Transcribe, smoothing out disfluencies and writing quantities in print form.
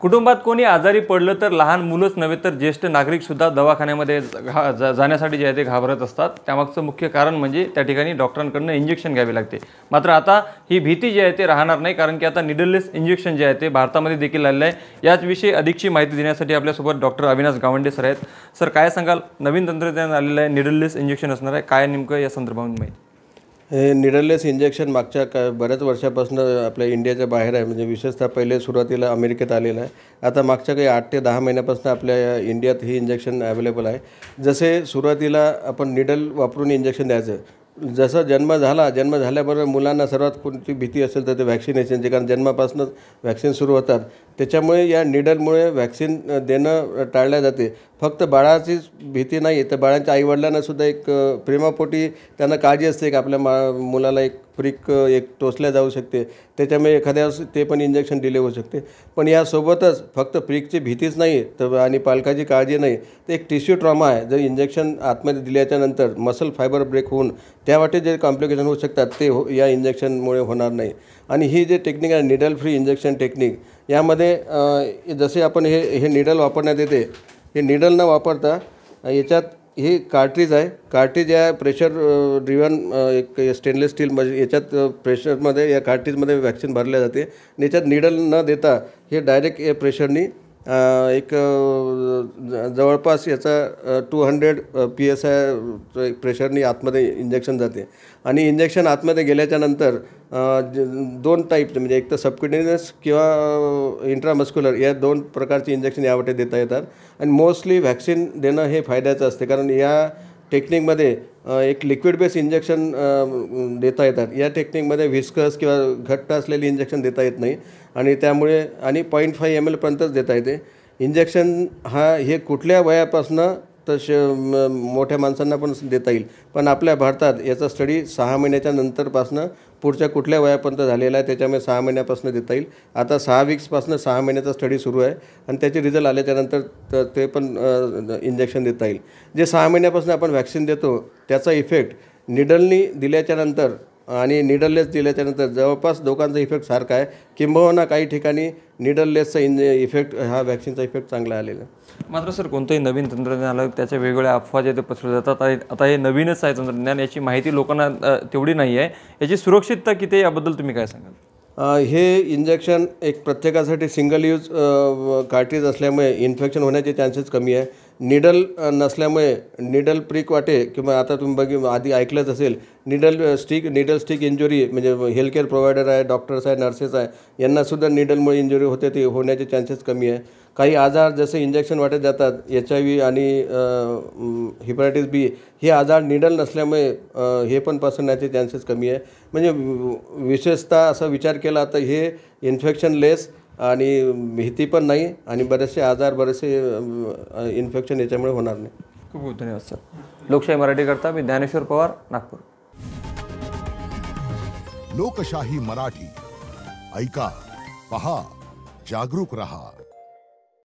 कुटुंबात कोणी आजारी पडलं तर लहान मुलंच नव्हे तर ज्येष्ठ नागरिकसुद्धा दवाखान्यामध्ये जाण्यासाठी जे आहे ते घाबरत असतात। त्यामागचं मुख्य कारण म्हणजे त्या ठिकाणी डॉक्टरांकडून इंजेक्शन घ्यावे लागते। मात्र आता ही भीती जी आहे ते राहणार नाही, कारण की आता निडललेस इंजेक्शन जे आहे ते भारतामध्ये देखील आलेलं आहे। याचविषयी अधिकची माहिती देण्यासाठी आपल्यासोबत डॉक्टर अविनाश गावंडे सर आहेत। सर, काय सांगाल? नवीन तंत्रज्ञान आलेलं आहे, निडललेस इंजेक्शन असणार आहे, काय नेमकं या संदर्भामध्ये माहिती? हे निडललेस इंजेक्शन मागच्या बऱ्याच वर्षापासून आपल्या इंडियाच्या बाहेर आहे, म्हणजे विशेषतः पहिले सुरुवातीला अमेरिकेत आलेलं आहे। आता मागच्या काही 8 ते 10 महिन्यापासून आपल्या इंडियात ही इंजेक्शन अवेलेबल आहे। जसे सुरुवातीला आपण निडल वापरून इंजेक्शन द्यायचं, जसं जन्म झाल्याबरोबर मुलांना सर्वात कोणती भीती असेल तर ते व्हॅक्सिनेशनची, कारण जन्मापासूनच व्हॅक्सिन सुरू होतात। त्याच्यामुळे या निडलमुळे व्हॅक्सिन देणं टाळल्या जाते। फक्त बाळाचीच भीती नाही तर बाळांच्या आईवडिलांनासुद्धा एक प्रेमापोटी त्यांना काळजी असते की आपल्या मुलाला एक प्रिक टोचल्या जाऊ शकते, त्याच्यामुळे एखाद्या ते पण इंजेक्शन दिले होऊ शकते। पण यासोबतच फक्त प्रिकची भीतीच नाही तर आणि पालकाची काळजी नाही तर एक टिश्यू ट्रॉमा आहे। जर इंजेक्शन आतमध्ये दिल्याच्यानंतर मसल फायबर ब्रेक होऊन त्यावाटे जे कॉम्प्लिकेशन होऊ शकतात ते या इंजेक्शनमुळे होणार नाही। आणि ही जे टेक्निक आहे निडल फ्री इंजेक्शन टेक्निक, यामध्ये जसे आपण हे निडल वापरण्यात येते, हे निडल न वापरता याच्यात हे कार्ट्रीज आहे। कार्ट्रीज या प्रेशर ड्रिव्हन एक स्टेनलेस स्टील म्हणजे याच्यात प्रेशरमध्ये या कार्ट्रीजमध्ये वॅक्सिन भरल्या जाते। याच्यात निडल न देता हे डायरेक्ट या प्रेशरनी एक जवळपास याचा 200 PSI प्रेशरनी आतमध्ये इंजेक्शन जाते। आणि इंजेक्शन आतमध्ये गेल्याच्यानंतर 2 टाईपचे म्हणजे एक तर सबक्युटेनियस किंवा इंट्रामस्क्युलर या 2 प्रकारचे इंजेक्शन यावाटे देता येतात। आणि मोस्टली व्हॅक्सिन देणं हे फायद्याचं असते, कारण या टेक्निकमध्ये एक लिक्विड बेस इंजेक्शन देता येतात। या टेक्निकमध्ये व्हिस्कस किंवा घट्ट असलेली इंजेक्शन देता येत नाही आणि त्यामुळे 0.5 ml पर्यंतच देता येते इंजेक्शन। हे कुठल्या वयापासून तर मोठ्या माणसांना पण देता येईल, पण आपल्या भारतात याचा स्टडी 6 महिन्याच्या नंतरपासून पुढच्या कुठल्या वयापर्यंत झालेला आहे, त्याच्यामुळे 6 महिन्यापासून देता येईल। आता 6 वीक्सपासून 6 महिन्याचा स्टडी सुरू आहे आणि त्याचे रिझल्ट आल्याच्यानंतर ते पण इंजेक्शन देता येईल। जे 6 महिन्यापासून आपण व्हॅक्सिन देतो त्याचा इफेक्ट निडलनी दिल्याच्यानंतर आणि निडललेस दिल्याच्यानंतर जवळपास दोघांचा इफेक्ट सारखा आहे, किंबहुना काही ठिकाणी निडललेसचा इफेक्ट हा व्हॅक्सिनचा इफेक्ट चांगला आलेला आहे। मात्र सर, कोणतंही नवीन तंत्रज्ञान आलं त्याच्या वेगवेगळ्या अफवा जे ते पसरल्या जातात। आता हे नवीनच आहे तंत्रज्ञान, याची माहिती लोकांना तेवढी नाही आहे। याची सुरक्षितता किती आहे याबद्दल तुम्ही काय सांगाल? हे इंजेक्शन एक प्रत्येकासाठी सिंगल यूज कार्ट्रीज असल्यामुळे इन्फेक्शन होण्याचे चान्सेस कमी आहे। निडल नसल्यामुळे निडल प्रिक वाटे किंवा आता तुम्ही आधी ऐकलंच असेल निडल स्टिक इंजुरी, म्हणजे हेल्थकेअर प्रोव्हायडर आहे, डॉक्टर्स आहे, नर्सेस आहे, यांनासुद्धा निडलमुळे इंजुरी होते, ते होण्याचे चान्सेस कमी आहे। काही आजार जसे इंजेक्शन वाटत जातात HIV आणि हेपॅटायटिस B, हे आजार निडल नसल्यामुळे हे पण पसरण्याचे चान्सेस कमी आहे। म्हणजे विशेषतः असा विचार केला तर हे इन्फेक्शन लेस आणि भीती पण नाही आणि बरेचसे आजार बरेचसे इन्फेक्शन याच्यामुळे होणार नाही। खूप खूप धन्यवाद सर। लोकशाही मराठी करता मी ज्ञानेश्वर पवार, नागपूर। लोकशाही मराठी ऐका, पहा, जागरूक रहा।